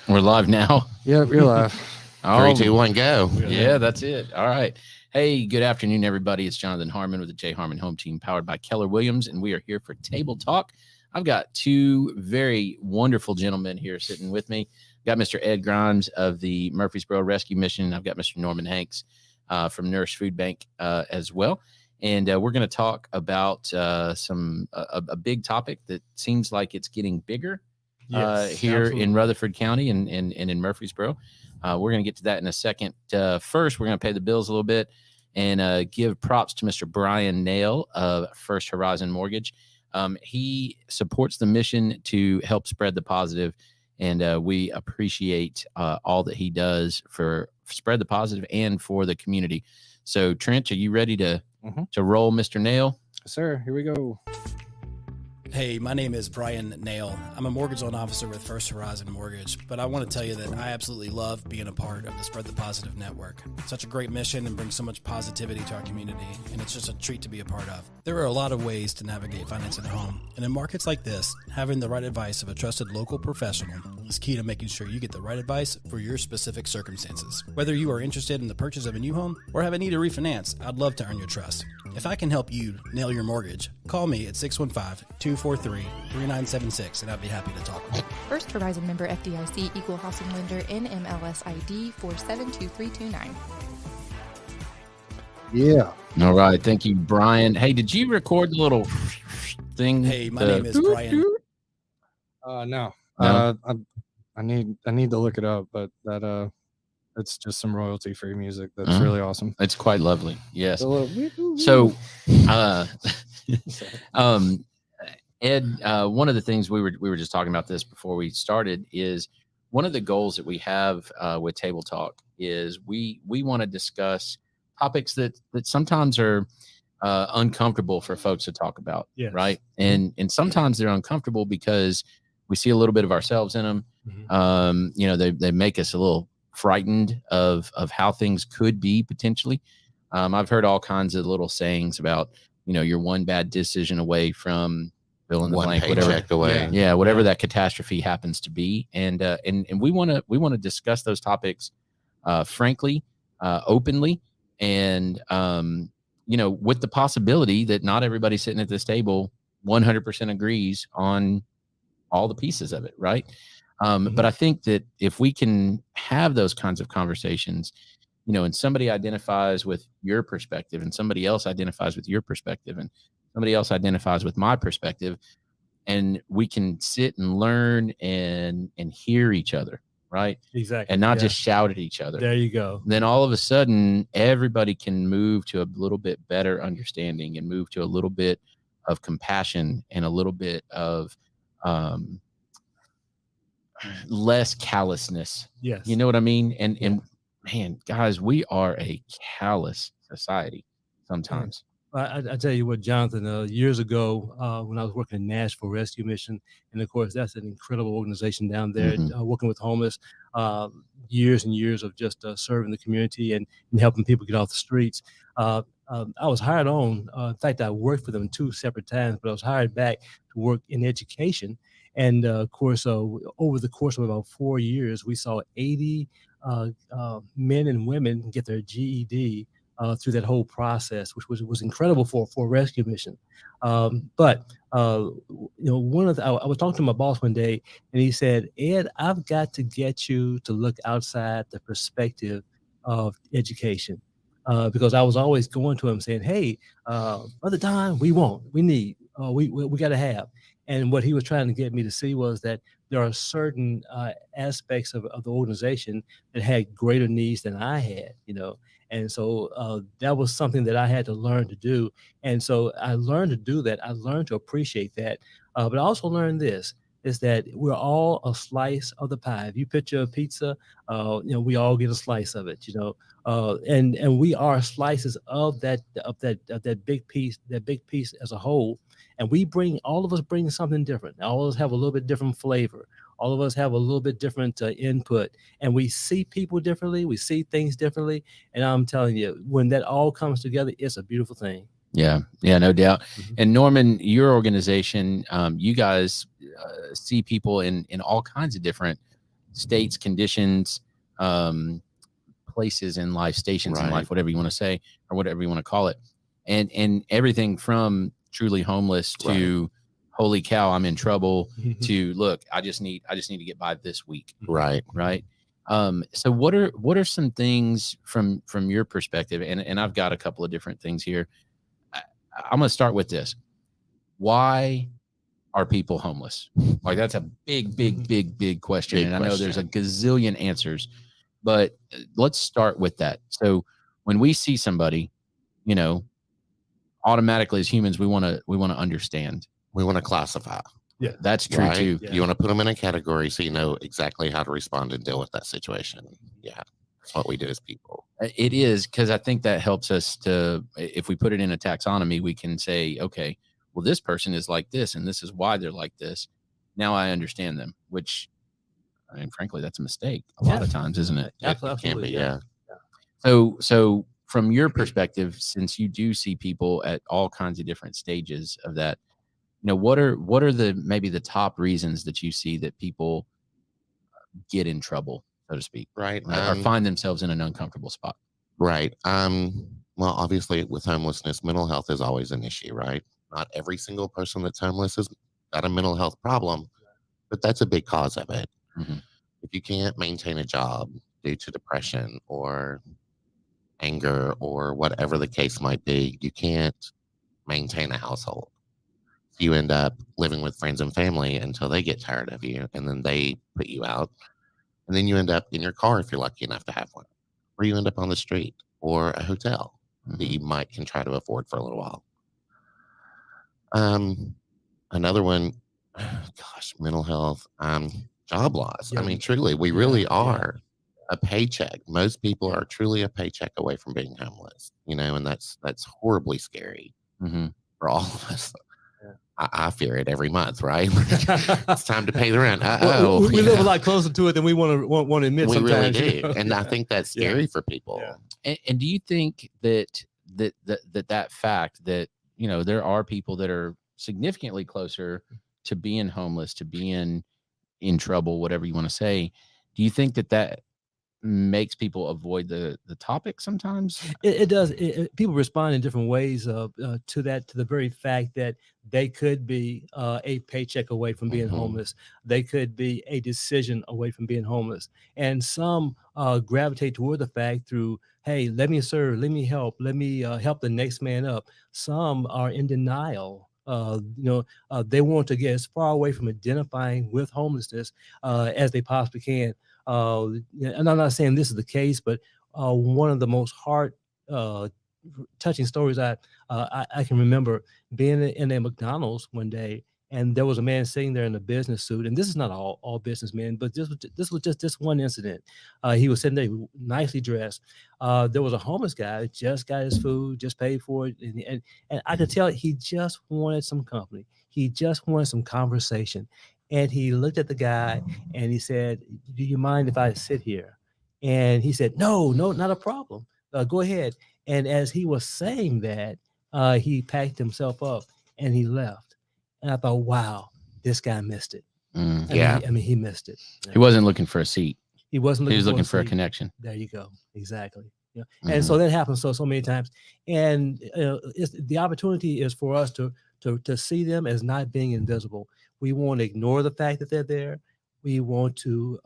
We're live now. Yep, you're live. Oh, 3, 2, 1, go. yeah, that's it. All right. Hey, good afternoon, everybody. It's Jonathan Harmon with the J Harmon Home Team, powered by Keller Williams, and we are here for Table Talk. I've got two very wonderful gentlemen here sitting with me. I've got Mr. Ed Grimes of the Murfreesboro Rescue Mission. I've got Mr. Norman Hanks from Nurse Food Bank as well. And we're going to talk about a big topic that seems like it's getting bigger here in Rutherford County and in Murfreesboro. We're going to get to that in a second. First, we're going to pay the bills a little bit and give props to Mr. Bryan Nale of First Horizon Mortgage. He supports the mission to help spread the positive, and we appreciate all that he does for spread the positive and for the community. So, Trent, are you ready to roll, Mr. Nale? Sir, here we go. Hey, my name is Bryan Nale. I'm a mortgage loan officer with First Horizon Mortgage, but I want to tell you that I absolutely love being a part of the Spread the Positive Network. It's such a great mission and brings so much positivity to our community, and it's just a treat to be a part of. There are a lot of ways to navigate financing a home, and in markets like this, having the right advice of a trusted local professional is key to making sure you get the right advice for your specific circumstances. Whether you are interested in the purchase of a new home or have a need to refinance, I'd love to earn your trust. If I can help you nail your mortgage, call me at 615-243-3976, and I'd be happy to talk with you. First Horizon member FDIC, equal housing lender, NMLS ID 472329. Yeah. All right. Thank you, Bryan. Hey, did you record the little thing? Hey, my name is Bryan. No. No? I need to look it up, but that it's just some royalty-free music. That's really awesome. It's quite lovely. Yes. So, Ed, one of the things we were just talking about this before we started is one of the goals that we have with Table Talk is we want to discuss topics that sometimes are uncomfortable for folks to talk about. Yes. Right. And sometimes they're uncomfortable because we see a little bit of ourselves in them. They make us a little frightened of how things could be potentially. I've heard all kinds of little sayings about, you're one bad decision away from fill in the blank, whatever away. Yeah, whatever that catastrophe happens to be. And we want to discuss those topics frankly, openly, and with the possibility that not everybody sitting at this table 100% agrees on all the pieces of it, right? But I think that if we can have those kinds of conversations, and somebody identifies with your perspective and somebody else identifies with your perspective and somebody else identifies with my perspective, and we can sit and learn and hear each other, right? Exactly. And not just shout at each other. There you go. Then all of a sudden, everybody can move to a little bit better understanding and move to a little bit of compassion and a little bit of less callousness. Yes. You know what I mean? And man, guys, we are a callous society sometimes. I tell you what, Jonathan, years ago, when I was working in Nashville Rescue Mission, and of course, that's an incredible organization down there, working with homeless, years and years of just serving the community and helping people get off the streets. I was hired on. In fact, I worked for them 2 separate times, but I was hired back to work in education. And of course, over the course of about 4 years, we saw 80 men and women get their GED through that whole process, which was incredible for a rescue mission. But I was talking to my boss one day, and he said, "Ed, I've got to get you to look outside the perspective of education." Because I was always going to him saying, "Hey, Brother Don, we need, we got to have." And what he was trying to get me to see was that there are certain aspects of the organization that had greater needs than I had, And so that was something that I had to learn to do. And so I learned to do that. I learned to appreciate that. But I also learned this, is that we're all a slice of the pie. If you picture a pizza, we all get a slice of it, and we are slices of that big piece as a whole. And all of us bring something different. All of us have a little bit different flavor. All of us have a little bit different input, and we see people differently. We see things differently. And I'm telling you, when that all comes together, it's a beautiful thing. Yeah, no doubt. And Norman, your organization, you guys see people in all kinds of different states, conditions, places in life, stations in life, whatever you want to say, or whatever you want to call it. And everything from truly homeless to holy cow, I'm in trouble, to look, I just need to get by this week. Right. So what are some things from your perspective? And I've got a couple of different things here. I'm going to start with this. Why are people homeless? Like, that's a big question. Big and I know there's a gazillion answers, but let's start with that. So when we see somebody, you know, automatically as humans, we want to understand. We want to classify. Yeah, that's true too. You want to put them in a category so you know exactly how to respond and deal with that situation. Yeah, that's what we do as people. It is, because I think that helps us to, if we put it in a taxonomy, we can say, okay, well, this person is like this, and this is why they're like this. Now I understand them, which, I mean, frankly, that's a mistake a lot of times, isn't it? Absolutely. It can be, yeah. So from your perspective, since you do see people at all kinds of different stages of that, you know, what are the maybe the top reasons that you see that people get in trouble, so to speak, right? Or find themselves in an uncomfortable spot? Right. Well, obviously, with homelessness, mental health is always an issue, right? Not every single person that's homeless has got a mental health problem, but that's a big cause of it. Mm-hmm. If you can't maintain a job due to depression or anger or whatever the case might be, you can't maintain a household. You end up living with friends and family until they get tired of you, and then they put you out. And then you end up in your car if you're lucky enough to have one, or you end up on the street or a hotel that you can try to afford for a little while. Another one, gosh, mental health, job loss. I mean, truly, we really are a paycheck. Most people are truly a paycheck away from being homeless, you know, and that's horribly scary for all of us. I fear it every month, right? It's time to pay the rent. We live a lot closer to it than we want to admit. We sometimes. Really do, and I think that's scary for people. And do you think that fact that, you know, there are people that are significantly closer to being homeless, to being in trouble, whatever you want to say, do you think that makes people avoid the topic sometimes? It does. People respond in different ways to the very fact that they could be a paycheck away from being homeless. They could be a decision away from being homeless. And some gravitate toward the fact through, hey, let me serve, let me help help the next man up. Some are in denial. They want to get as far away from identifying with homelessness as they possibly can. And I'm not saying this is the case, but one of the most heart touching stories I can remember being in a McDonald's one day, and there was a man sitting there in a business suit, and this is not all businessmen, but this was just this one incident. He was sitting there nicely dressed. There was a homeless guy who just got his food, just paid for it, and I could tell he just wanted some company. He just wanted some conversation. And he looked at the guy and he said, "Do you mind if I sit here?" And he said, No, not a problem. Go ahead. And as he was saying that, he packed himself up and he left. And I thought, wow, this guy missed it. He missed it. He wasn't looking for a seat. He wasn't looking. He was looking for a connection. There you go. Exactly. Yeah. And so that happens so many times. And the opportunity is for us to see them as not being invisible. We won't ignore the fact that they're there. We want to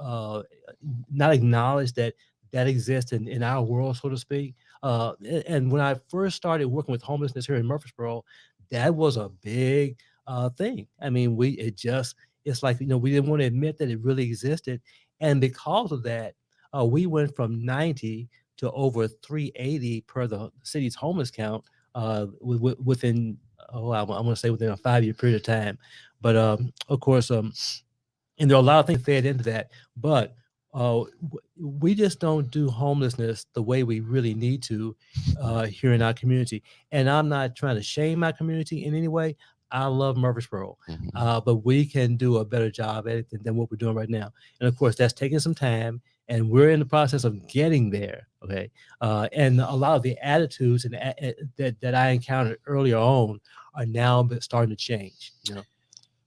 not acknowledge that exists in our world, so to speak. And when I first started working with homelessness here in Murfreesboro, that was a big thing. I mean, it's like, we didn't want to admit that it really existed. And because of that, we went from 90 to over 380 per the city's homeless count within, I want to say within a 5-year period of time. But of course, and there are a lot of things fed into that, but we just don't do homelessness the way we really need to here in our community. And I'm not trying to shame my community in any way. I love Murfreesboro, but we can do a better job at it than what we're doing right now. And of course, that's taking some time, and we're in the process of getting there. Okay, and a lot of the attitudes that I encountered earlier on are now starting to change.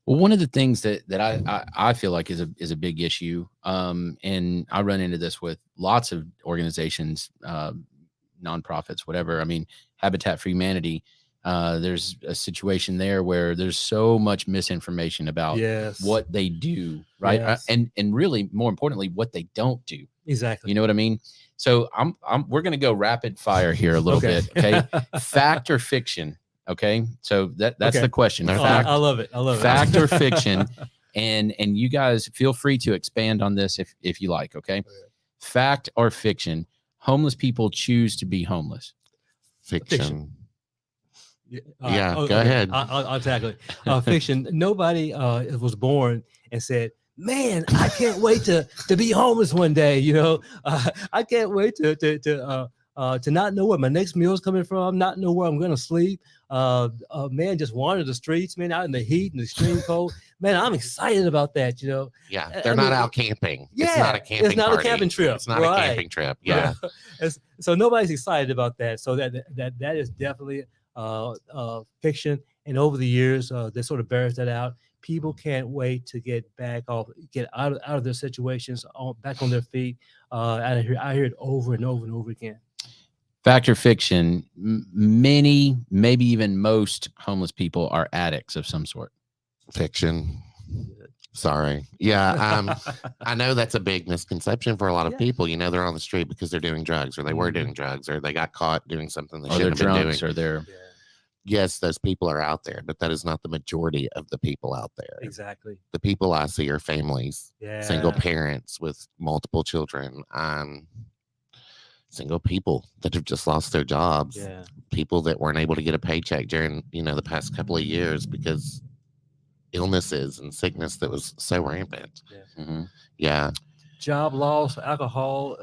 Well, one of the things that I feel like is a big issue, and I run into this with lots of organizations, nonprofits, whatever. I mean, Habitat for Humanity. There's a situation there where there's so much misinformation about what they do, right? And really, more importantly, what they don't do. Exactly. You know what I mean? So we're going to go rapid fire here a little bit. Okay. Fact or fiction? Okay. So that's the question. Fact, I love it. Fact or fiction. And you guys feel free to expand on this if you like. Okay. Fact or fiction? Homeless people choose to be homeless. Fiction. Yeah, go ahead. I'll tackle it. Fiction. Nobody was born and said, "Man, I can't wait to be homeless one day." You know, I can't wait to not know where my next meal is coming from, not know where I'm going to sleep. Man, just wander the streets, man, out in the heat and the extreme cold. Man, I'm excited about that. You know. Yeah, they're not out camping. Yeah, it's not a camping. It's not party. a camping trip. It's not a camping trip. Yeah. So nobody's excited about that. So that is definitely fiction. And over the years, that sort of bears that out. People can't wait to get out of their situations, back on their feet. I hear it over and over and over again. Fact or fiction? Many, maybe even most homeless people are addicts of some sort. Fiction. Sorry. Yeah. I know that's a big misconception for a lot of people. You know, they're on the street because they're doing drugs, or they were doing drugs, or they got caught doing something they shouldn't have been doing. Or they're Yes, those people are out there, but that is not the majority of the people out there. Exactly. The people I see are families, single parents with multiple children, single people that have just lost their jobs, people that weren't able to get a paycheck during, the past couple of years because illnesses and sickness that was so rampant. Job loss, alcohol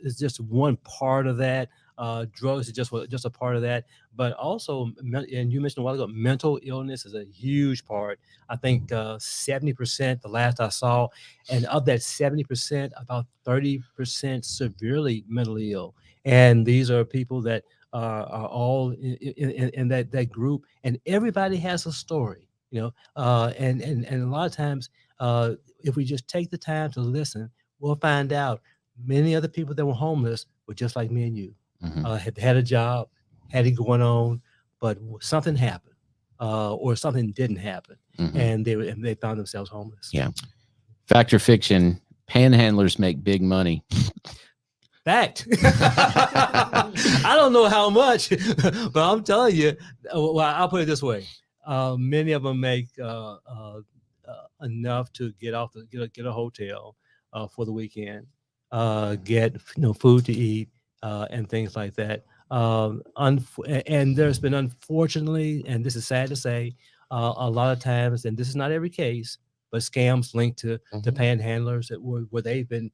is just one part of that. Drugs is just a part of that, but also, and you mentioned a while ago, mental illness is a huge part. I think 70%, the last I saw, and of that 70%, about 30% severely mentally ill. And these are people that are all in that group, and everybody has a story, and a lot of times, if we just take the time to listen, we'll find out many other people that were homeless were just like me and you. Had a job, had it going on, but something happened, or something didn't happen, and they found themselves homeless. Yeah. Fact or fiction? Panhandlers make big money. Fact. I don't know how much, but I'm telling you. Well, I'll put it this way: many of them make enough to get a hotel for the weekend, get food to eat. And things like that. And there's been, unfortunately, and this is sad to say, a lot of times, and this is not every case, but scams linked to panhandlers where they've been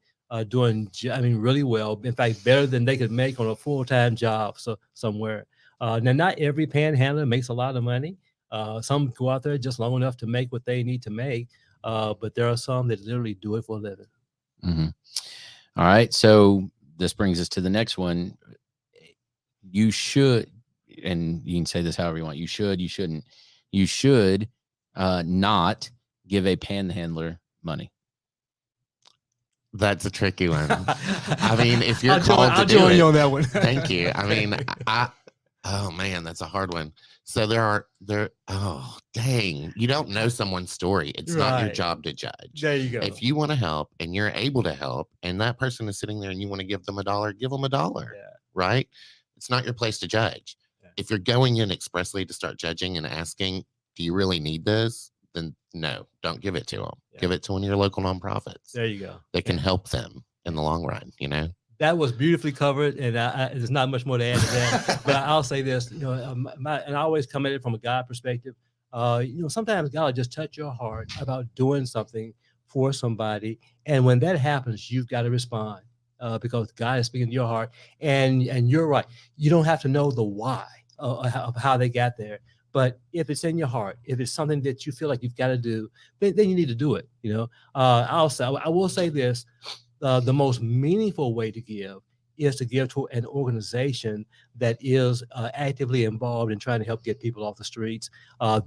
doing, really well. In fact, better than they could make on a full-time job somewhere. Now, not every panhandler makes a lot of money. Some go out there just long enough to make what they need to make, but there are some that literally do it for a living. All right, so this brings us to the next one. You should, and you can say this however you want. You should, you shouldn't. You should not give a panhandler money. That's a tricky one. I mean, if you're I'll join you on that one. Thank you. I mean, oh man, that's a hard one. So oh dang, you don't know someone's story. It's not your job to judge. There you go. If you want to help and you're able to help, and that person is sitting there and you want to give them $1, give them $1. Right? It's not your place to judge. If you're going in expressly to start judging and asking, do you really need this? Then no, don't give it to them. Give it to one of your local nonprofits. There you go. They can help them in the long run, That was beautifully covered, and there's not much more to add to that. But I'll say this, and I always come at it from a God perspective. Sometimes God will just touch your heart about doing something for somebody, and when that happens, you've got to respond because God is speaking to your heart. And you're right. You don't have to know the why of how they got there, but if it's in your heart, if it's something that you feel like you've got to do, then you need to do it. I will say this. The most meaningful way to give is to give to an organization that is actively involved in trying to help get people off the streets.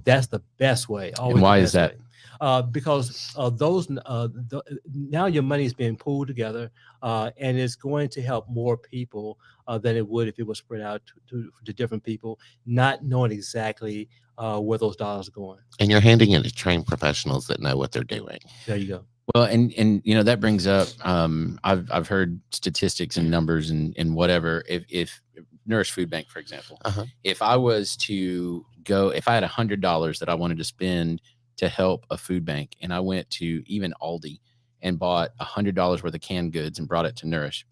That's the best way. Always. And why is that? Because now your money is being pooled together, and it's going to help more people than it would if it was spread out to different people, not knowing exactly where those dollars are going. And you're handing it to trained professionals that know what they're doing. There you go. Well, and you know, that brings up I've heard statistics and numbers and whatever. If Nourish Food Bank, for example, if I was to go, if I had $100 that I wanted to spend to help a food bank, and I went to even Aldi and bought $100 worth of canned goods and brought it to Nourish,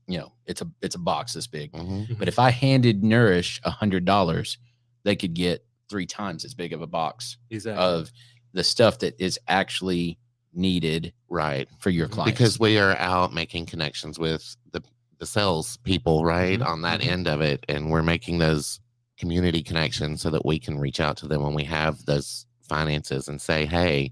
you know, it's a box this big. But if I handed Nourish $100, they could get 3 times as big of a box of the stuff that is actually needed, right, for your clients. Because we are out making connections with the sales people, right, on that end of it, and we're making those community connections so that we can reach out to them when we have those finances and say, hey,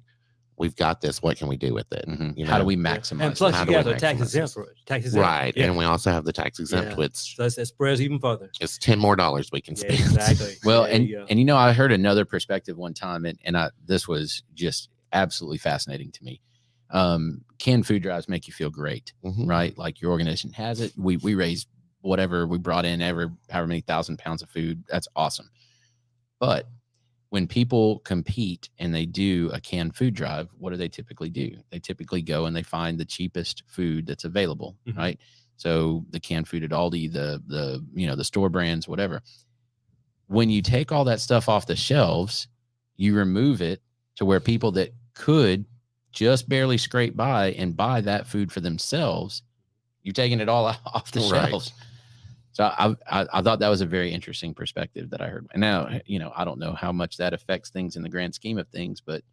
we've got this, what can we do with it? You know? How do we maximize and plus it? you got the tax exempt for it. Right. And we also have the tax exempt, which so that spreads even further. It's $10 more we can spend. Exactly. Well, and you know, I heard another perspective one time, and this was just absolutely fascinating to me. Canned food drives make you feel great, right? Like your organization has it. We raised whatever we brought in, however many 1,000 pounds of food. That's awesome. But when people compete and they do a canned food drive, what do they typically do? They typically go and they find the cheapest food that's available, right? So the canned food at Aldi, the you know, the store brands, whatever. When you take all that stuff off the shelves, you remove it to where people that could just barely scrape by and buy that food for themselves, you're taking it all off the shelves. So I thought that was a very interesting perspective that I heard. And now, you know, I don't know how much that affects things in the grand scheme of things, but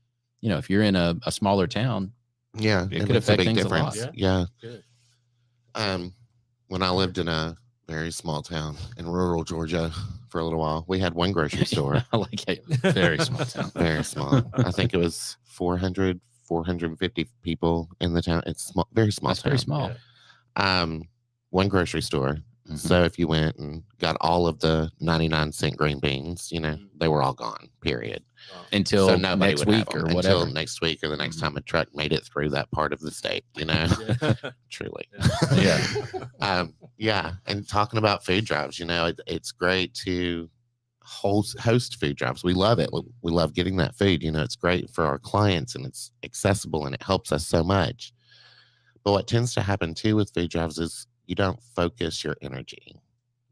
you know, if you're in a smaller town, it could affect things a lot. Yeah. When I lived in a very small town in rural Georgia for a little while, we had one grocery store. I like it. Very small town. Very small. I think it was 450 people in the town. It's small, very small. That's very small. One grocery store. So if you went and got all of the 99-cent green beans, you know, they were all gone, period. Until next week or whatever. Until next week or the next time a truck made it through that part of the state, you know, truly. Yeah. And talking about food drives, you know, it's great to host food drives. We love it. We love getting that food. You know, it's great for our clients and it's accessible and it helps us so much. But what tends to happen too with food drives is you don't focus your energy.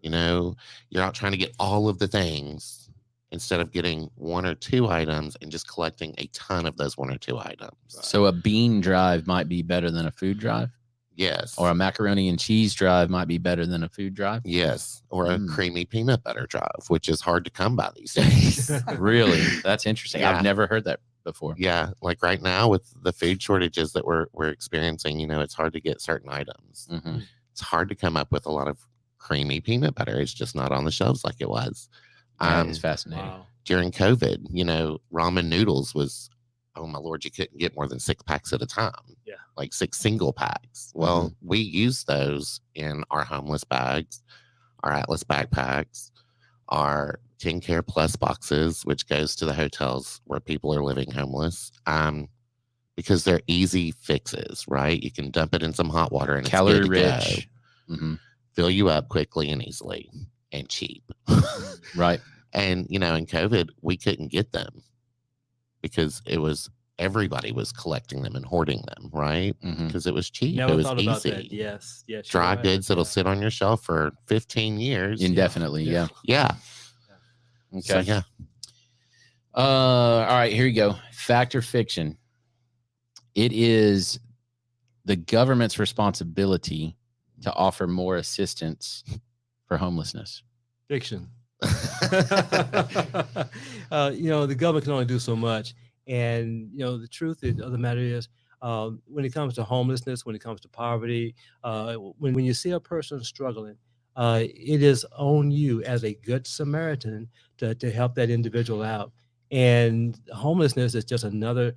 You know, you're out trying to get all of the things instead of getting 1 or 2 items and just collecting a ton of those 1 or 2 items. So a bean drive might be better than a food drive? Yes. Or a macaroni and cheese drive might be better than a food drive? Yes. Or a creamy peanut butter drive, which is hard to come by these days. Really? That's interesting. I've never heard that before. Yeah. Like right now with the food shortages that we're experiencing, you know, it's hard to get certain items. It's hard to come up with a lot of creamy peanut butter. It's just not on the shelves like it was. It's fascinating. Wow. During COVID, you know, ramen noodles was, oh my Lord, you couldn't get more than 6 packs at a time. Yeah. Like 6 single packs. Well, we use those in our homeless bags, our Atlas backpacks, our 10 Care Plus boxes, which goes to the hotels where people are living homeless. Because they're easy fixes, right? You can dump it in some hot water and calorie it's good to rich, go. Fill you up quickly and easily and cheap. Right. And, you know, in COVID, we couldn't get them because everybody was collecting them and hoarding them, right? Because it was cheap. Never it was thought easy. about that. Yes. Dry goods that'll sit on your shelf for 15 years. Indefinitely. Yeah. Okay. So, yeah. All right, here you go. Fact or fiction? It is the government's responsibility to offer more assistance for homelessness. Fiction. You know, the government can only do so much. And, you know, the truth of the matter is, when it comes to homelessness, when it comes to poverty, when you see a person struggling, it is on you as a good Samaritan to help that individual out. And homelessness is just another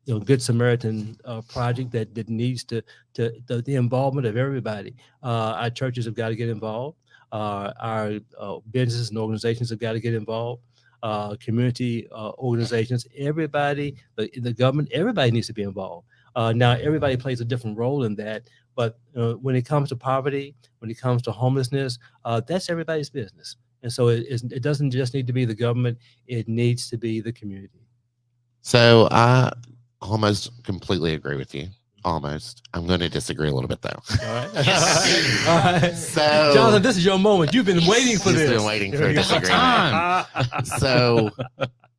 Good Samaritan project that needs the involvement of everybody. Our churches have got to get involved. Our businesses and organizations have got to get involved. Community organizations, everybody, the government, everybody needs to be involved. Now, everybody plays a different role in that, but when it comes to poverty, when it comes to homelessness, that's everybody's business. And so it doesn't just need to be the government; it needs to be the community. So I almost completely agree with you. Almost. I'm going to disagree a little bit, though. All right. All right. So, Jonathan, this is your moment. You've been waiting for this. Been waiting for a disagreement. So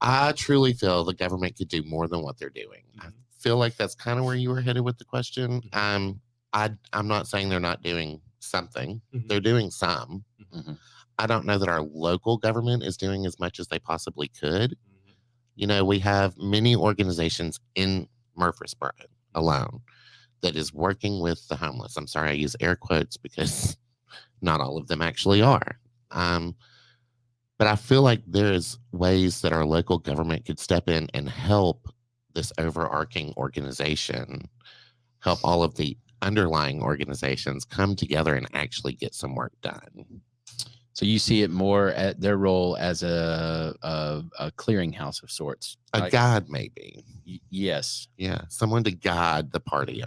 I truly feel the government could do more than what they're doing. I feel like that's kind of where you were headed with the question. I'm not saying they're not doing something. They're doing some. I don't know that our local government is doing as much as they possibly could. We have many organizations in Murfreesboro alone that is working with the homeless. I'm sorry, I use air quotes because not all of them actually are. But I feel like there's ways that our local government could step in and help this overarching organization, help all of the underlying organizations come together and actually get some work done. So you see it more at their role as a clearinghouse of sorts. A guide, maybe. Yes. Yeah, someone to guide the party.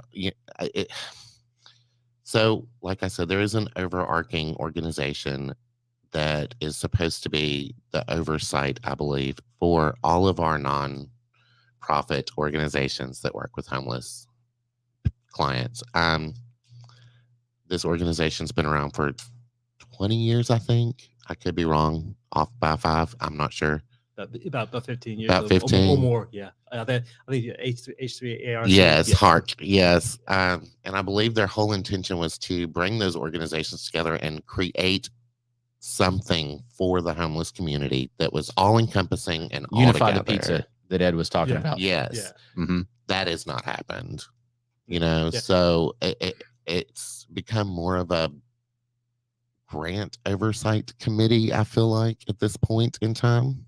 So, like I said, there is an overarching organization that is supposed to be the oversight, I believe, for all of our non-profit organizations that work with homeless clients. This organization's been around for 20 years, I think. I could be wrong, off by 5. I'm not sure. About 15 years. About 15 or more. Yeah, I think H3ARC. Yes, HARC. Yes, and I believe their whole intention was to bring those organizations together and create something for the homeless community that was all encompassing and unify all the pizza that Ed was talking about. Yes, that has not happened. Yeah. So it's become more of a grant oversight committee, I feel like, at this point in time.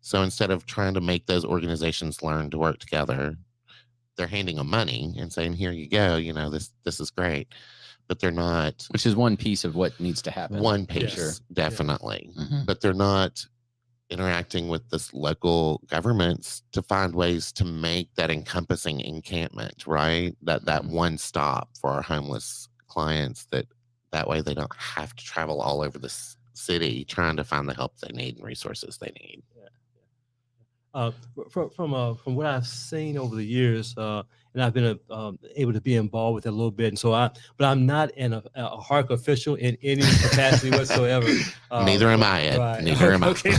So instead of trying to make those organizations learn to work together, they're handing them money and saying, here you go, this is great. But they're not. Which is one piece of what needs to happen. One piece, definitely. But they're not interacting with this local governments to find ways to make that encompassing encampment, right? That one stop for our homeless clients, that way they don't have to travel all over the city trying to find the help they need and resources they need. From what I've seen over the years, and I've been able to be involved with it a little bit, and so but I'm not a HARC official in any capacity whatsoever. Neither am I, Ed. Right. Neither am I. Okay.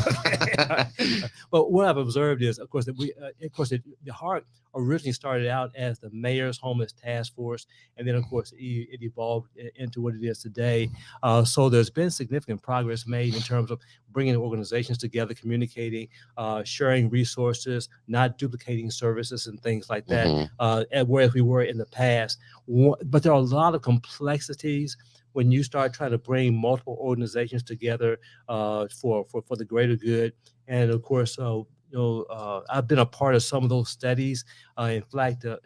But what I've observed is, of course, that the HARC originally started out as the Mayor's Homeless Task Force, and then, of course, it evolved into what it is today. So there's been significant progress made in terms of bringing organizations together, communicating, sharing resources, not duplicating services and things like that, whereas we were in the past. But there are a lot of complexities when you start trying to bring multiple organizations together for the greater good. And of course, I've been a part of some of those studies. In fact, a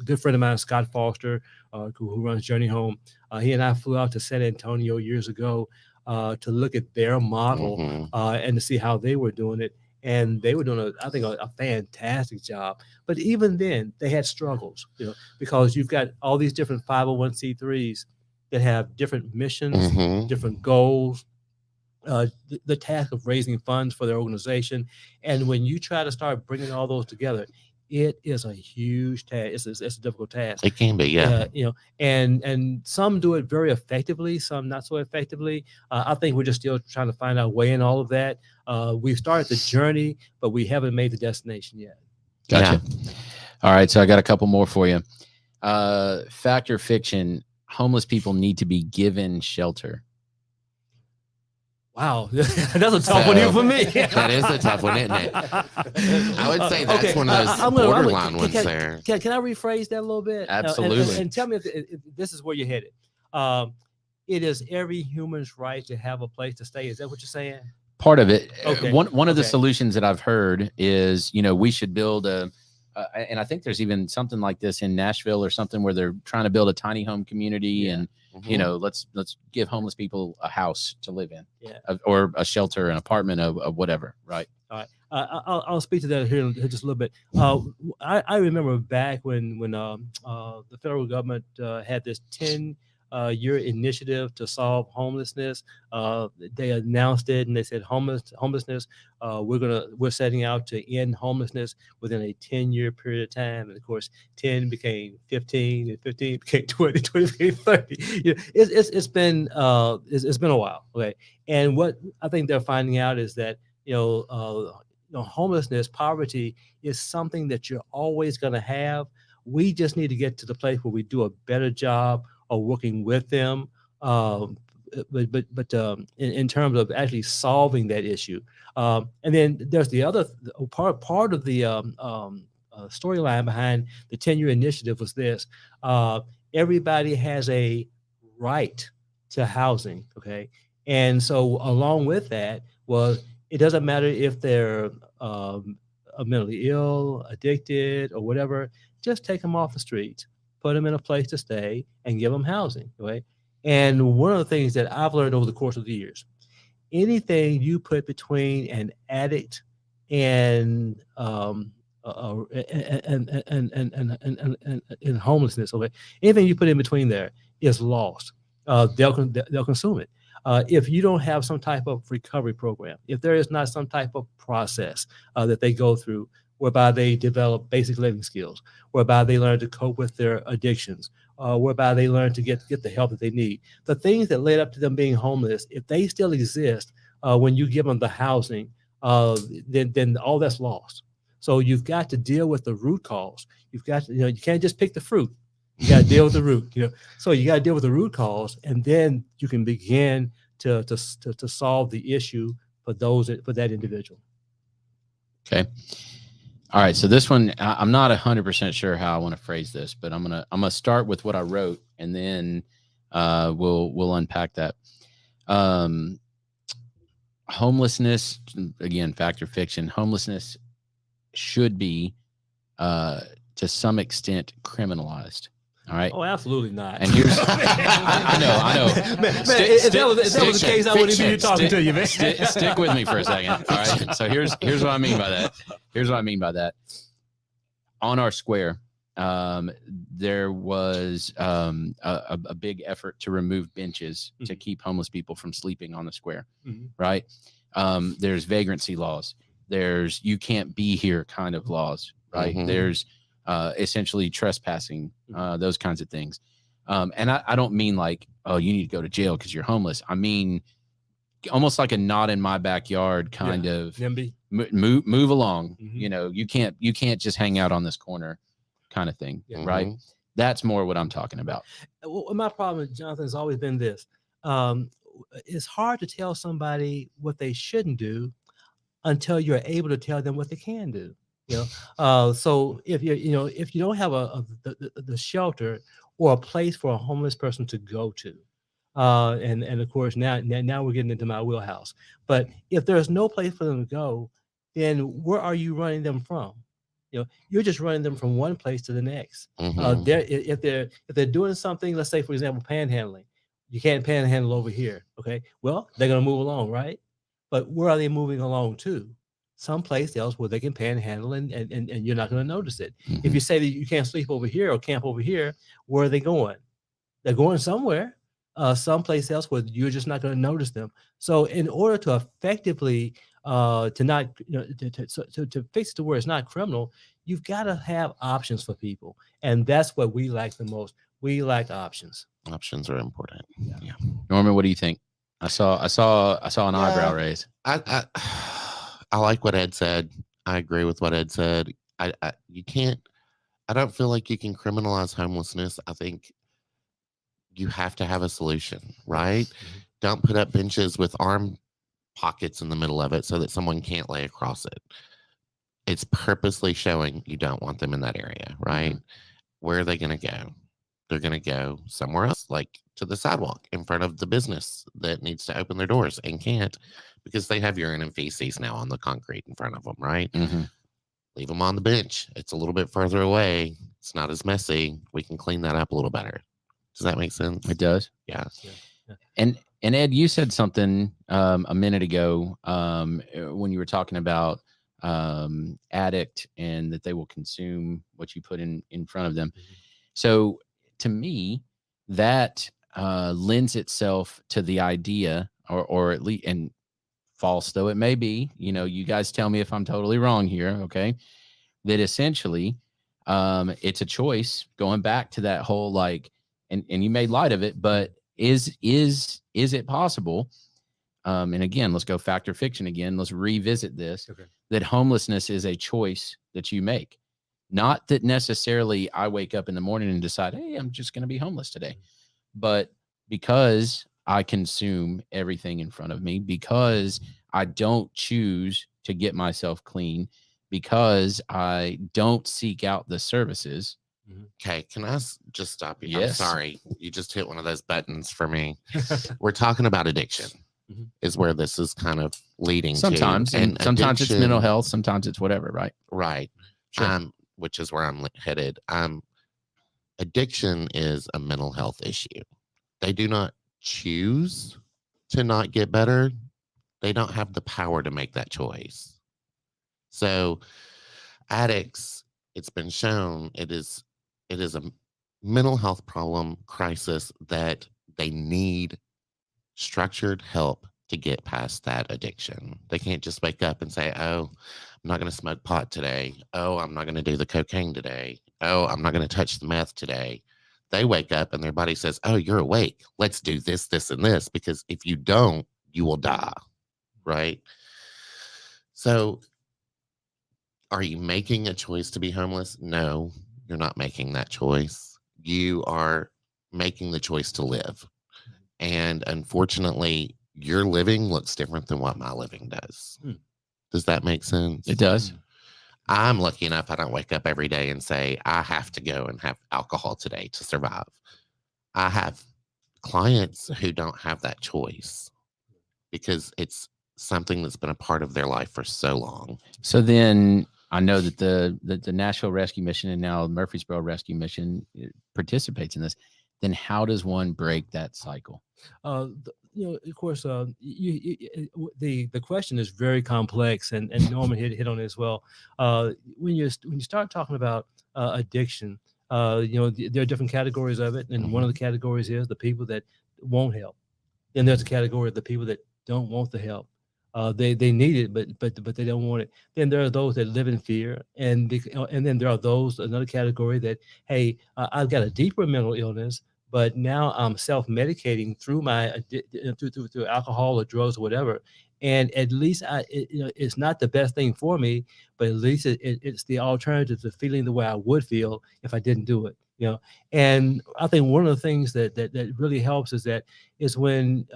good friend of mine, Scott Foster, who runs Journey Home, he and I flew out to San Antonio years ago to look at their model and to see how they were doing it. And they were doing, I think, a fantastic job. But even then, they had struggles, because you've got all these different 501c3s that have different missions, different goals, the task of raising funds for their organization. And when you try to start bringing all those together, it is a huge task. It's a difficult task. It can be, yeah. And some do it very effectively, some not so effectively. I think we're just still trying to find our way in all of that. We've started the journey, but we haven't made the destination yet. Gotcha. Yeah. All right, so I got a couple more for you. Fact or fiction, homeless people need to be given shelter. Wow, that's a tough one even for me. That is a tough one, isn't it? I would say that's one of those borderline ones there. Can I rephrase that a little bit? Absolutely. And tell me if this is where you're headed. It is every human's right to have a place to stay. Is that what you're saying? part of it. Okay. One of the Okay. solutions that I've heard is, we should build and I think there's even something like this in Nashville or something where they're trying to build a tiny home community and, let's give homeless people a house to live in, or a shelter, an apartment of whatever. Right. All right. I'll speak to that here in just a little bit. I remember back when the federal government had this 10-year initiative to solve homelessness. They announced it and they said homelessness. We're setting out to end homelessness within a 10-year period of time. And of course, 10 became 15, and 15 became 20, 20 became 30. It's been a while. Okay. And what I think they're finding out is that homelessness, poverty is something that you're always going to have. We just need to get to the place where we do a better job of working with them. But in terms of actually solving that issue. And then there's the other part of the storyline behind the 10-year initiative was this. Everybody has a right to housing. Okay. And so along with that was, it doesn't matter if they're mentally ill, addicted, or whatever. Just take them off the streets, put them in a place to stay, and give them housing. Right? And one of the things that I've learned over the course of the years, anything you put between an addict and homelessness, okay, anything you put in between there is lost. They'll consume it. If you don't have some type of recovery program, if there is not some type of process that they go through whereby they develop basic living skills, whereby they learn to cope with their addictions, whereby they learn to get the help that they need, the things that led up to them being homeless, if they still exist when you give them the housing, then all that's lost. So you've got to deal with the root cause. You've got to, you can't just pick the fruit. You got to deal with the root, So you got to deal with the root cause, and then you can begin to solve the issue for that individual. Okay. All right. So this one, I'm not 100% sure how I want to phrase this, but I'm gonna start with what I wrote, and then we'll unpack that. Homelessness, again, fact or fiction. Homelessness should be, to some extent, criminalized. All right. Oh, absolutely not. And here's, I know. Man, if that was the case, I wouldn't be here talking to you, man. Stick with me for a second. All right. So here's what I mean by that. On our square, there was a big effort to remove benches to keep homeless people from sleeping on the square. Right. There's vagrancy laws. There's you can't be here kind of laws. Right. There's essentially trespassing, those kinds of things. And I don't mean like, oh, you need to go to jail because you're homeless. I mean, almost like a not in my backyard kind of move along. You can't just hang out on this corner kind of thing. Right. That's more what I'm talking about. Well, my problem, Jonathan, has always been this. It's hard to tell somebody what they shouldn't do until you're able to tell them what they can do. So if you don't have the shelter or a place for a homeless person to go to, and of course now we're getting into my wheelhouse. But if there's no place for them to go, then where are you running them from? You're just running them from one place to the next. If they're doing something, let's say for example panhandling, you can't panhandle over here. Okay, well they're gonna move along, right? But where are they moving along to? Someplace else where they can panhandle and you're not going to notice it. If you say that you can't sleep over here or camp over here, where are they going? They're going somewhere, someplace else where you're just not going to notice them. So in order to effectively to fix it to where it's not criminal, you've got to have options for people. And that's what we like the most. We like options. Options are important. Yeah. Norman, what do you think? I saw an eyebrow raise. I like what Ed said. I agree with what Ed said. I don't feel like you can criminalize homelessness. I think you have to have a solution, right? Don't put up benches with arm pockets in the middle of it so that someone can't lay across it. It's purposely showing you don't want them in that area, right? Where are they going to go? They're going to go somewhere else, like to the sidewalk in front of the business that needs to open their doors and can't because they have urine and feces now on the concrete in front of them, right? Mm-hmm. Leave them on the bench. It's a little bit further away. It's not as messy. We can clean that up a little better. Does that make sense? It does. Yeah. And Ed, you said something a minute ago when you were talking about addict and that they will consume what you put in front of them. Mm-hmm. So to me, that lends itself to the idea, or at least, and false though it may be, you guys tell me if I'm totally wrong here, okay, that essentially it's a choice, going back to that whole like, and you made light of it, but is it possible, and again, let's go fact or fiction again, let's revisit this, Okay. that homelessness is a choice that you make, not that necessarily I wake up in the morning and decide, hey, I'm just going to be homeless today, but because I consume everything in front of me, because I don't choose to get myself clean, because I don't seek out the services. Okay, can I just stop you? Yes. I'm sorry. You just hit one of those buttons for me. We're talking about addiction, is where this is kind of leading sometimes, to. And sometimes it's mental health, sometimes it's whatever, right? Right. Sure. Which is where I'm headed. Addiction is a mental health issue. They do not choose to not get better. They don't have the power to make that choice. So addicts, it's been shown, it is a mental health problem, crisis, that they need structured help to get past that addiction. They can't just wake up and say, oh, I'm not going to smoke pot today. Oh, I'm not going to do the cocaine today. Oh, I'm not going to touch the meth today. They wake up and their body says, oh, you're awake. Let's do this, this, and this, because if you don't, you will die, right? So are you making a choice to be homeless? No, you're not making that choice. You are making the choice to live. And unfortunately, your living looks different than what my living does. Does that make sense? It does. I'm lucky enough I don't wake up every day and say, I have to go and have alcohol today to survive. I have clients who don't have that choice because it's something that's been a part of their life for so long. So then I know that the Nashville Rescue Mission and now Murfreesboro Rescue Mission participates in this. Then how does one break that cycle? Of course, the question is very complex, and Norman hit on it as well. When you start talking about addiction, there are different categories of it, and one of the categories is the people that won't help. Then there's a category of the people that don't want the help. They need it, but they don't want it. Then there are those that live in fear, and then there are those, another category that, hey, I've got a deeper mental illness, but now I'm self-medicating through through alcohol or drugs or whatever, and at least it's not the best thing for me, but at least it's the alternative to feeling the way I would feel if I didn't do it. And I think one of the things that really helps is when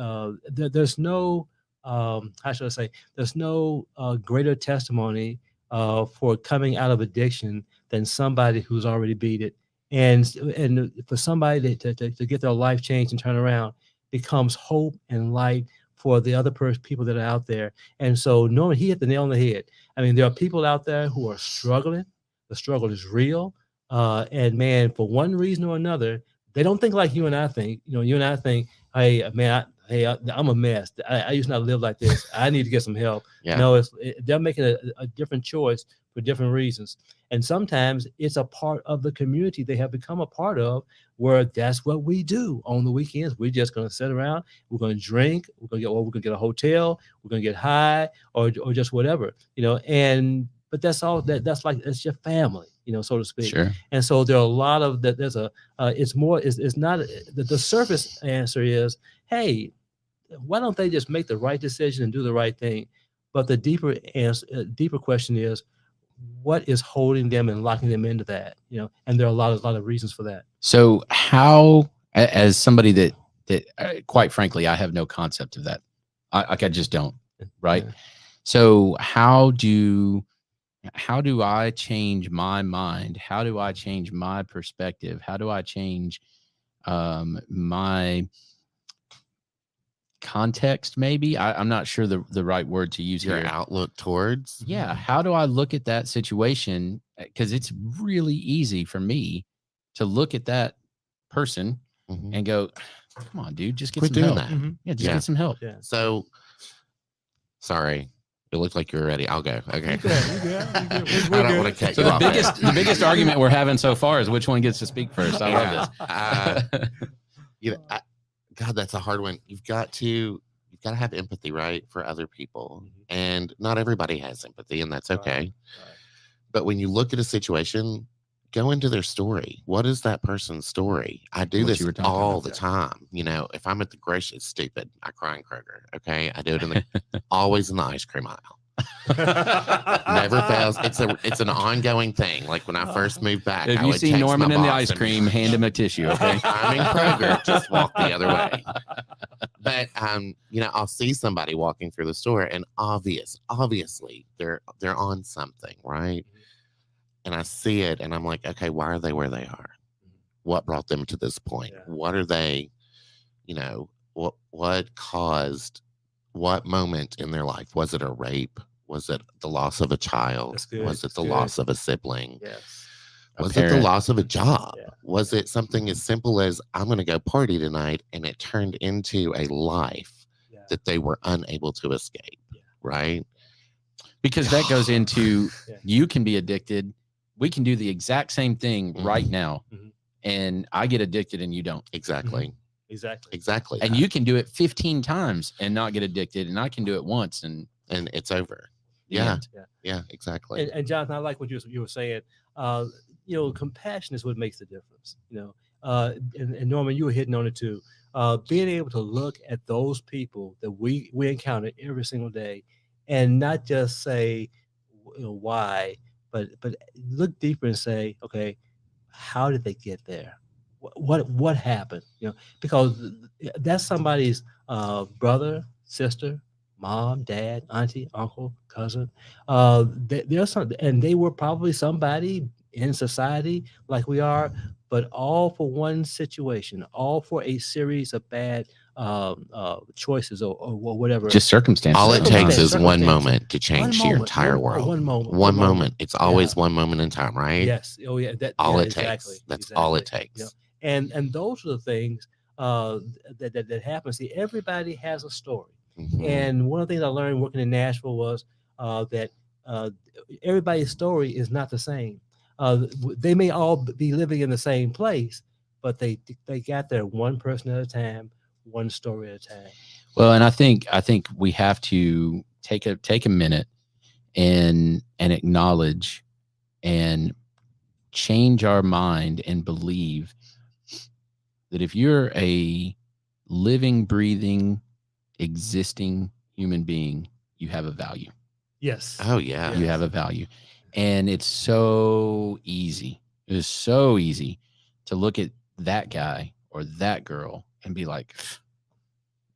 there's no how should I say, there's no greater testimony for coming out of addiction than somebody who's already beat it. And for somebody to get their life changed and turn around becomes hope and light for the other people that are out there. And so Norman, he hit the nail on the head. I mean, there are people out there who are struggling. The struggle is real. And man, for one reason or another, they don't think like you and I think. You and I think, hey, man, I'm a mess. I used not to live like this. I need to get some help. Yeah. No, they're making a different choice for different reasons. And sometimes it's a part of the community they have become a part of, where that's what we do on the weekends. We're just going to sit around. We're going to drink. We're going to get a hotel. We're going to get high or just whatever, but that's all it's your family, so to speak. Sure. And so there are a lot of that. There's it's not the surface answer is, hey, why don't they just make the right decision and do the right thing? But the deeper question is, what is holding them and locking them into that? And there are a lot of reasons for that. So how, as somebody that quite frankly, I have no concept of that. I just don't. Right. Yeah. So how do I change my mind? How do I change my perspective? How do I change my context, maybe. I'm not sure the right word to use Your here. outlook towards. Yeah. How do I look at that situation? Because it's really easy for me to look at that person Mhm. and go, come on, dude, just get Quit some doing help. that. Yeah, just Yeah. get some help. Yeah. So, sorry. It looked like you're ready. I'll go. Okay. You good. I don't want to cut So you off. the biggest argument we're having so far is which one gets to speak first. I love this. You know, God, that's a hard one. You've got to have empathy, right, for other people, and not everybody has empathy, and that's okay. Right. But when you look at a situation, go into their story. What is that person's story? I do What this you were talking all about. the time. You know, if I'm at the grocery, it's stupid. I cry in Kroger. Okay, I do it always in the ice cream aisle. Never fails. It's an ongoing thing. Like when I first moved back, If I you would see text Norman my in the boss ice and be cream, like, hand him a tissue. Okay. I'm in Kroger, just walk the other way. But you know, I'll see somebody walking through the store, and obviously they're on something, right? And I see it, and I'm like, okay, why are they where they are? What brought them to this point? Yeah. What are they? You know, what caused? What moment in their life? Was it a rape? Was it the loss of a child? That's good. Was it That's the good. loss of a sibling? Yes. Was it the parent. loss of a job? Yeah. Was it something as simple as I'm going to go party tonight, and it turned into a life Yeah. that they were unable to escape? Yeah. Right? Because that goes into Yeah. you can be addicted. We can do the exact same thing right now. Mhm. And I get addicted and you don't. Exactly. Exactly. Exactly. And you can do it 15 times and not get addicted. And I can do it once and it's over. the Yeah. end. Yeah, exactly. And Jonathan, I like what you were saying. You know, compassion is what makes the difference. You know, and Norman, you were hitting on it too. Being able to look at those people that we encounter every single day, and not just say, you know, why, but look deeper and say, okay, how did they get there? What happened? You know, because that's somebody's brother, sister, mom, dad, auntie, uncle, cousin. There's some, and they were probably somebody in society like we are, but all for one situation, all for a series of bad choices or whatever. Just circumstances. All it takes is one Circumstances. moment to change your entire world. One moment. One moment. It's always one moment in time, right? Yes. Oh yeah. All yeah, it exactly. takes. That's all it Exactly. takes. You know, and those are the things that happen. See, everybody has a story. Mhm. And one of the things I learned working in Nashville was that everybody's story is not the same. They may all be living in the same place, but they got there one person at a time, one story at a time. Well, and I think we have to take a minute and acknowledge and change our mind and believe that if you're a living, breathing, existing human being, you have a value. Yes. Oh yeah. You have a value. And it's so easy. It is so easy to look at that guy or that girl and be like,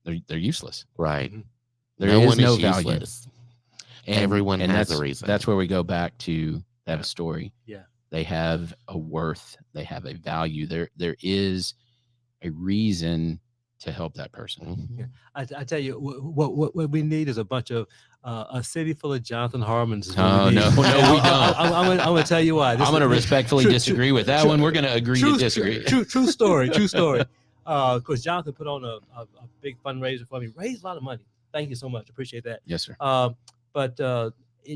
they're useless. Right. There no is one no is value. useless. And Everyone has that's a reason. That's where we go back to they have a story. Yeah. They have a worth. They have a value. There is a reason to help that person. Mhm. Yeah. I tell you, what we need is a bunch of a city full of Jonathan Harmons. Is what Oh, we need. no, we don't. I'm going to tell you why. I'm going to respectfully disagree with that one. We're going to agree to disagree. True story. True story. Because Jonathan put on a big fundraiser for me, raised a lot of money. Thank you so much. Appreciate that. Yes, sir. But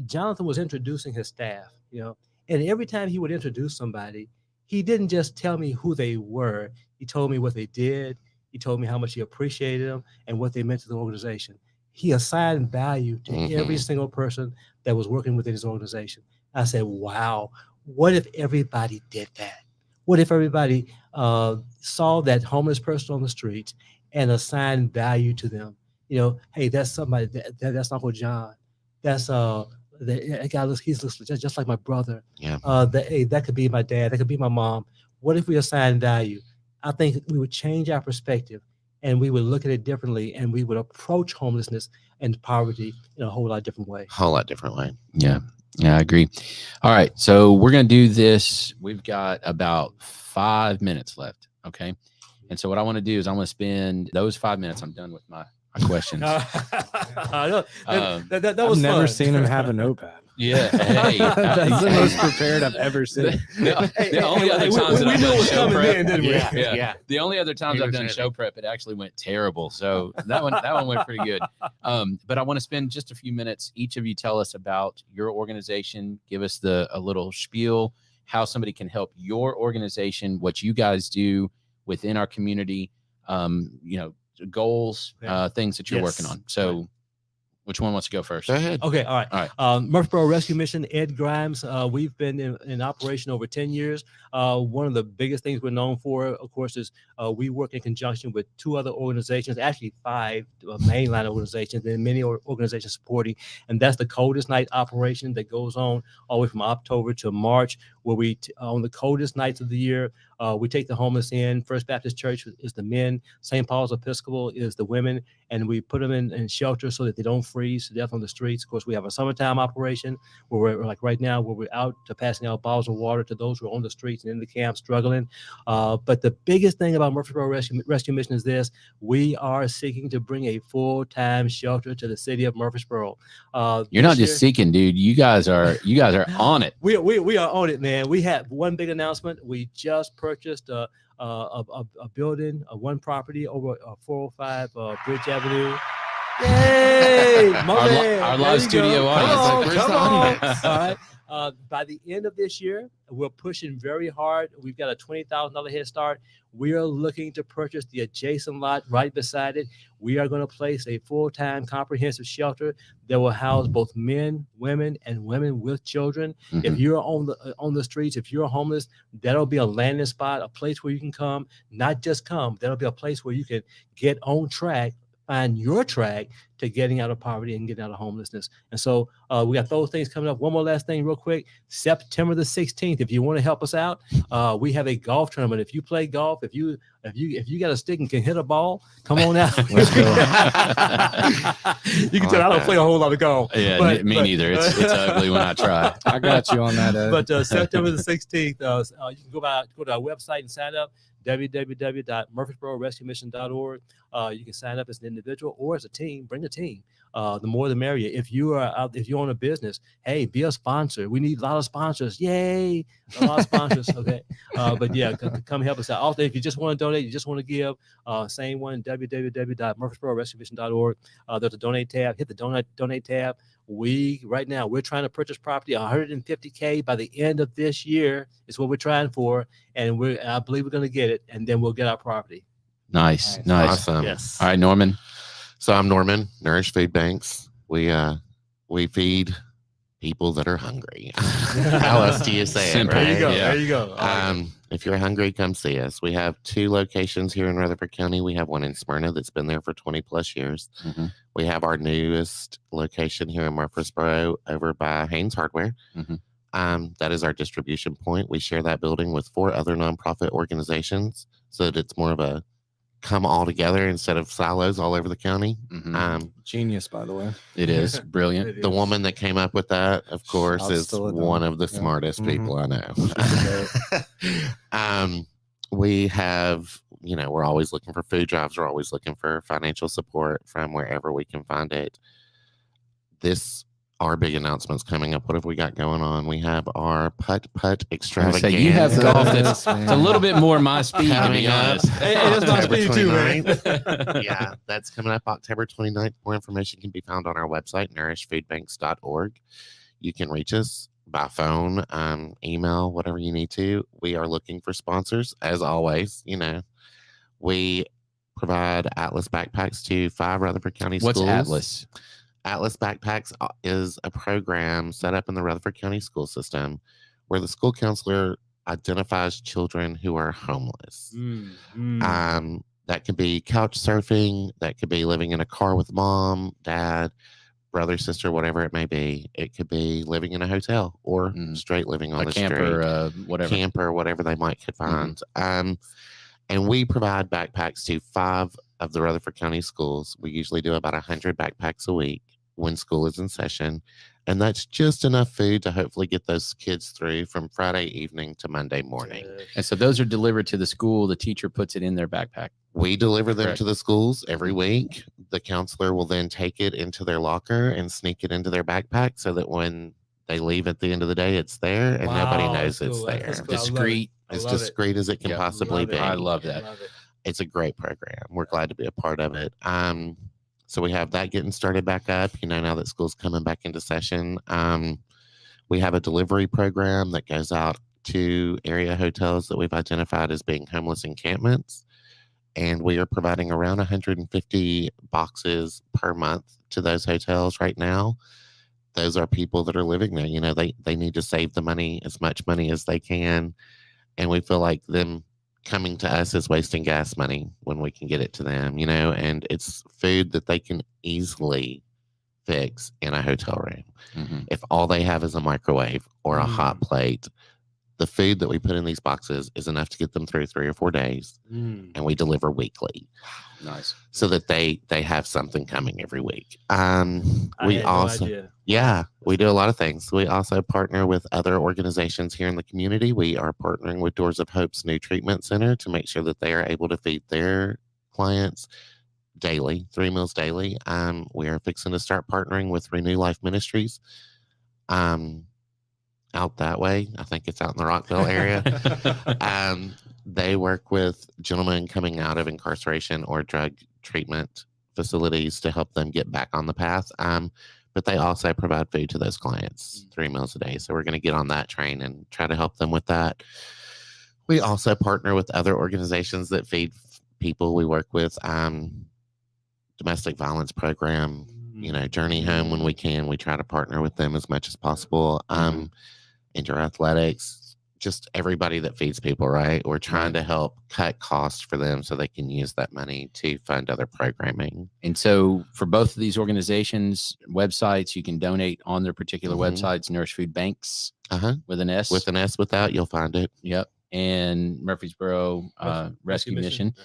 Jonathan was introducing his staff, you know, and every time he would introduce somebody, he didn't just tell me who they were. He told me what they did. He told me how much he appreciated them and what they meant to the organization. He assigned value to every single person that was working within his organization. I said, wow, what if everybody did that? What if everybody saw that homeless person on the street and assigned value to them? You know, hey, that's somebody, that's Uncle John. That's that guy looks just like my brother. Yeah. That could be my dad. That could be my mom. What if we assign value? I think we would change our perspective and we would look at it differently, and we would approach homelessness and poverty in a whole lot different way. Whole lot different way. Yeah, I agree. All right, so we're going to do this. We've got about 5 minutes left, okay? And so what I want to do is I want to spend those 5 minutes. I'm done with my my questions. That I've was never fun. seen him have a notepad. Yeah, hey, That's the most prepared I've ever seen. The only other times that we I've knew it done was show coming prep, in, didn't we? Yeah. The only other times He I've was done ready. show prep, it actually went terrible. So that one went pretty good. But I want to spend just a few minutes. Each of you tell us about your organization. Give us a little spiel, how somebody can help your organization, what you guys do within our community. Goals, things that you're working on. So, which one wants to go first? Go ahead. Okay, all right. All right. Murfreesboro Rescue Mission, Ed Grimes. We've been in operation over 10 years. One of the biggest things we're known for, of course, is we work in conjunction with 2 other organizations, actually 5 mainline organizations, and many organizations supporting. And that's the Coldest Night operation that goes on all the way from October to March, where we, on the coldest nights of the year, we take the homeless in. First Baptist Church is the men. St. Paul's Episcopal is the women. And we put them in shelter so that they don't freeze to death on the streets. Of course, we have a summertime operation where we're like right now, where we're out to passing out bottles of water to those who are on the streets and in the camp struggling. But the biggest thing about Murfreesboro Rescue Mission is this: we are seeking to bring a full-time shelter to the city of Murfreesboro. You're not just seeking, dude. You guys are on it. We are on it, man. We have one big announcement. We just purchased a building, one property over 405 Bridge Avenue. Yay! Our live studio audience. Come on. All right. By the end of this year, we're pushing very hard. We've got a $20,000 head start. We are looking to purchase the adjacent lot right beside it. We are going to place a full-time comprehensive shelter that will house both men, women, and women with children. Mm-hmm. If you're on the streets, if you're homeless, that'll be a landing spot, a place where you can come, not just come. That'll be a place where you can get on track, find your track to getting out of poverty and getting out of homelessness. And so we got those things coming up. One more last thing real quick. September the 16th, if you want to help us out, we have a golf tournament. If you play golf, if you got a stick and can hit a ball, come on out. Let's go. You can tell I don't play a whole lot of golf. Yeah, me neither. It's ugly when I try. I got you on that, Ed. But September the 16th, you can go to our website and sign up. www.murfreesbororescuemission.org. You can sign up as an individual or as a team. Bring a team. The more the merrier. If you own a business, hey, be a sponsor. We need a lot of sponsors. Yay! A lot of sponsors. Okay. But yeah, come help us out. Also, if you just want to donate, you just want to give, same one, www.murfreesbororescuemission.org. There's a donate tab. Hit the donate tab. Right now we're trying to purchase property $150K by the end of this year is what we're trying for, and I believe we're going to get it, and then we'll get our property. Nice. Awesome. Yes. All right, Norman. So I'm Norman, Nourish Food Banks. We feed people that are hungry. How else do you say Simple. it, right? There you go. If you're hungry, come see us. We have 2 locations here in Rutherford County. We have one in Smyrna that's been there for 20 plus years. Mm-hmm. We have our newest location here in Murfreesboro over by Haynes Hardware. Mm-hmm. That is our distribution point. We share that building with 4 other nonprofit organizations so that it's more of a come all together instead of silos all over the county. Mm-hmm. Genius, by the way. It is brilliant. The woman that came up with that, of course, I'll is still one of the smartest people I know. We have, we're always looking for food drives. We're always looking for financial support from wherever we can find it. Our big announcements coming up. What have we got going on? We have our putt extravaganza. You have golf that's it's a little bit more my speed, to be honest. Hey, that's my speed too, man. Yeah, that's coming up October 29th. More information can be found on our website, nourishfoodbanks.org. You can reach us by phone, email, whatever you need to. We are looking for sponsors, as always. We provide Atlas backpacks to 5 Rutherford County schools. What's Atlas? Atlas Backpacks is a program set up in the Rutherford County school system where the school counselor identifies children who are homeless. That could be couch surfing. That could be living in a car with mom, dad, brother, sister, whatever it may be. It could be living in a hotel or straight living on the camper, street. whatever. Camper, whatever they might could find. And we provide backpacks to 5 of the Rutherford County schools. We usually do about 100 backpacks a week when school is in session. And that's just enough food to hopefully get those kids through from Friday evening to Monday morning. And so those are delivered to the school. The teacher puts it in their backpack. We deliver them to the schools every week. the counselor will then take it into their locker and sneak it into their backpack so that when they leave at the end of the day, it's there and nobody knows it's there. That's cool. Discreet. As discreet as it can possibly be. I love that. It's a great program. We're glad to be a part of it. So we have that getting started back up, now that school's coming back into session. We have a delivery program that goes out to area hotels that we've identified as being homeless encampments. And we are providing around 150 boxes per month to those hotels right now. Those are people that are living there. They need to save the money, as much money as they can. And we feel like them coming to us is wasting gas money when we can get it to them, and it's food that they can easily fix in a hotel room. Mm-hmm. If all they have is a microwave or a hot plate, the food that we put in these boxes is enough to get them through 3 or 4 days, and we deliver weekly. Nice. So that they have something coming every week. We do a lot of things. We also partner with other organizations here in the community. We are partnering with Doors of Hope's new treatment center to make sure that they are able to feed their clients daily, 3 meals daily. We are fixing to start partnering with Renew Life Ministries. Out that way. I think it's out in the Rockville area. They work with gentlemen coming out of incarceration or drug treatment facilities to help them get back on the path. But they also provide food to those clients 3 meals a day. So we're going to get on that train and try to help them with that. We also partner with other organizations that feed people. We work with domestic violence program, Journey Home when we can. We try to partner with them as much as possible. Indoor athletics, just everybody that feeds people, right? We're trying to help cut costs for them so they can use that money to fund other programming. And so for both of these organizations, websites, you can donate on their particular websites, Nourish Food Banks with an S. With an S without, you'll find it. Yep. And Murfreesboro Rescue Mission.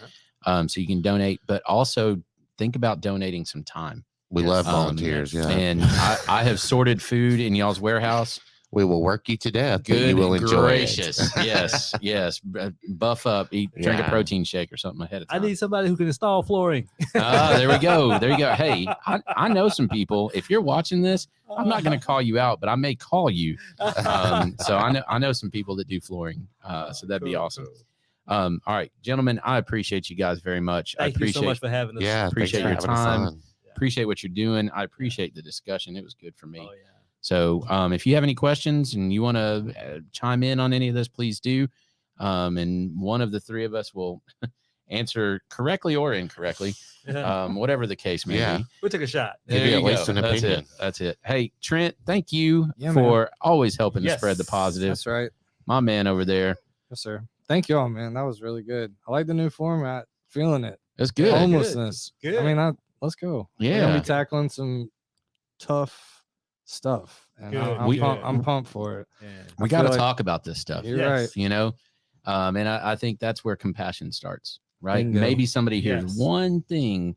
So you can donate, but also think about donating some time. We love volunteers. And I have sorted food in y'all's warehouse. We will work you to death. Good, you will enjoy gracious. It. Yes. Buff up, drink a protein shake or something ahead of time. I need somebody who can install flooring. There we go. Hey, I know some people. If you're watching this, I'm not going to call you out, but I may call you. So I know some people that do flooring. So that'd be awesome. All right, gentlemen, I appreciate you guys very much. Thank you so much for having us. Yeah, appreciate your time. Appreciate what you're doing. I appreciate the discussion. It was good for me. Oh, yeah. So if you have any questions and you want to chime in on any of this, please do. And one of the three of us will answer correctly or incorrectly, whatever the case may be. We'll take a shot. There you go. That's it. Hey, Trent, thank you for always helping to spread the positive. That's right. My man over there. Yes, sir. Thank you all, man. That was really good. I like the new format. Feeling it. That's good. Homelessness. Good. I mean, let's go. Yeah. We're gonna be tackling some tough stuff, and I'm pumped for it. Yeah. We got to talk about this stuff. You're right. And I think that's where compassion starts, right? Bingo. Maybe somebody hears one thing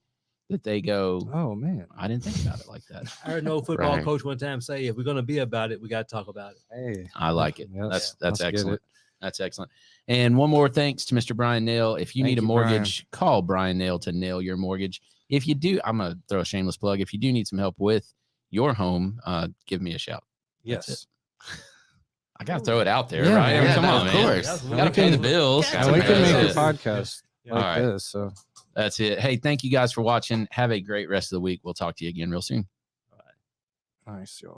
that they go, oh man, I didn't think about it like that. I heard an old football coach one time say, if we're going to be about it, we got to talk about it. Hey, I like it. Yes, That's excellent. That's excellent. And one more thanks to Mr. Bryan Nale. If you need a mortgage, call Bryan Nale to nail your mortgage. If you do, I'm going to throw a shameless plug. If you do need some help with your home, give me a shout. Yes. I got to throw it out there, right? Yeah, come on, of man. course. Got to pay the bills. And we can make a podcast like All right. this. So that's it. Hey, thank you guys for watching. Have a great rest of the week. We'll talk to you again real soon. nice, y'all.